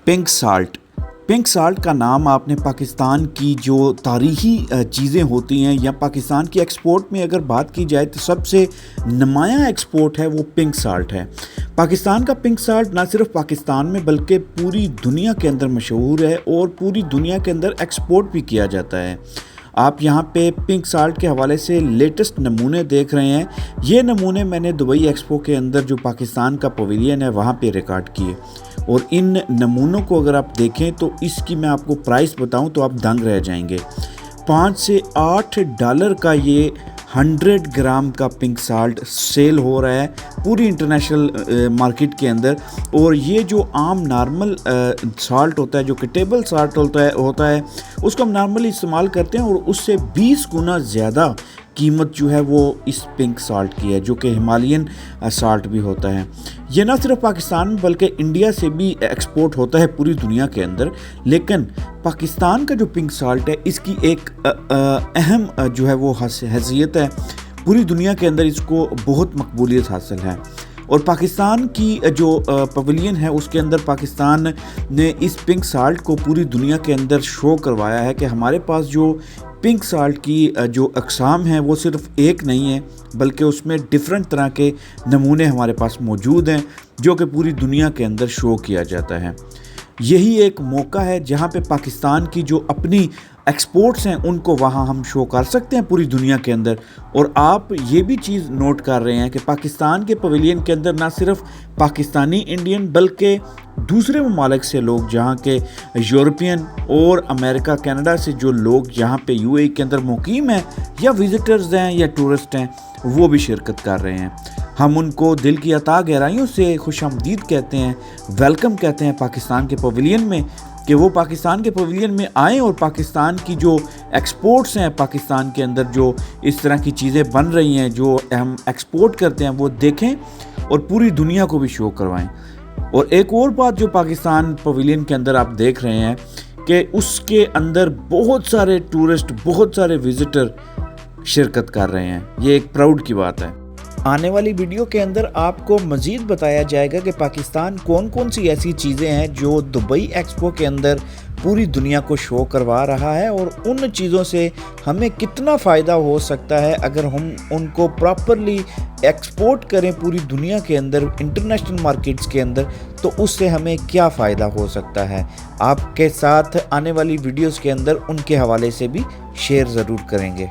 Pink salt. Pink salt का नाम आपने पाकिस्तान की जो तारीख़ी चीज़ें होती हैं या पाकिस्तान की एक्सपोर्ट में अगर बात की जाए तो सबसे नुमायाँ एक्सपोर्ट है वो पिंक साल्ट है। पाकिस्तान का पिंक साल्ट ना सिर्फ पाकिस्तान में बल्कि पूरी दुनिया के अंदर मशहूर है और पूरी दुनिया के अंदर एक्सपोर्ट भी किया जाता है। आप यहाँ पे पिंक साल्ट के हवाले से लेटेस्ट नमूने देख रहे हैं। ये नमूने मैंने दुबई एक्सपो के अंदर जो पाकिस्तान का पवेलियन है वहाँ पे रिकॉर्ड किए और इन नमूनों को अगर आप देखें तो इसकी मैं आपको प्राइस बताऊं तो आप दंग रह जाएंगे। 5 से 8 डॉलर का ये 100 ग्राम का पिंक साल्ट सेल हो रहा है पूरी इंटरनेशनल मार्केट के अंदर। और ये जो आम नॉर्मल साल्ट होता है, जो कि टेबल साल्ट होता है उसको हम नॉर्मली इस्तेमाल करते हैं और उससे 20 गुना ज़्यादा कीमत जो है वो इस पिंक साल्ट की है, जो कि हिमालयन साल्ट भी होता है। ये ना सिर्फ पाकिस्तान में बल्कि इंडिया से भी एक्सपोर्ट होता है पूरी दुनिया के अंदर। लेकिन पाकिस्तान का जो पिंक साल्ट है इसकी एक अहम जो है वो हैसियत है, पूरी दुनिया के अंदर इसको बहुत मकबूलियत हासिल है। और पाकिस्तान की जो पवेलियन है उसके अंदर पाकिस्तान ने इस पिंक साल्ट को पूरी दुनिया के अंदर शो करवाया है कि हमारे पास जो पिंक साल्ट की जो अक़साम हैं वो सिर्फ एक नहीं है बल्कि उसमें डिफरेंट तरह के नमूने हमारे पास मौजूद हैं जो कि पूरी दुनिया के अंदर शो किया जाता है। यही एक मौका है जहां पे पाकिस्तान की जो अपनी एक्सपोर्ट्स हैं उनको वहां हम शो कर सकते हैं पूरी दुनिया के अंदर। और आप ये भी चीज़ नोट कर रहे हैं कि पाकिस्तान के पवेलियन के अंदर ना सिर्फ पाकिस्तानी इंडियन बल्कि दूसरे ममालिक से लोग, जहाँ के यूरोपियन और अमेरिका कनाडा से जो लोग यहाँ पे यूएई के अंदर मुकीम हैं या विज़िटर्स हैं या टूरिस्ट हैं, वो भी शिरकत कर रहे हैं। हम उनको दिल की अता गहराइयों से खुशामदीद कहते हैं, वेलकम कहते हैं पाकिस्तान के पवेलियन में, कि वो पाकिस्तान के पवेलियन में आएँ और पाकिस्तान की जो एक्सपोर्ट्स हैं, पाकिस्तान के अंदर जो इस तरह की चीज़ें बन रही हैं जो हम एक्सपोर्ट करते हैं वो देखें और पूरी दुनिया को भी शो करवाएं। और एक और बात जो पाकिस्तान पवेलियन के अंदर आप देख रहे हैं कि उसके अंदर बहुत सारे टूरिस्ट, बहुत सारे विज़िटर शिरकत कर रहे हैं। ये एक प्राउड की बात है। आने वाली वीडियो के अंदर आपको मज़ीद बताया जाएगा कि पाकिस्तान कौन कौन सी ऐसी चीज़ें हैं जो दुबई एक्सपो के अंदर पूरी दुनिया को शो करवा रहा है और उन चीज़ों से हमें कितना फ़ायदा हो सकता है अगर हम उनको प्रॉपरली एक्सपोर्ट करें पूरी दुनिया के अंदर, इंटरनेशनल मार्केट्स के अंदर, तो उससे हमें क्या फ़ायदा हो सकता है। आपके साथ आने वाली वीडियोज़ के अंदर उनके हवाले से भी शेयर ज़रूर करेंगे।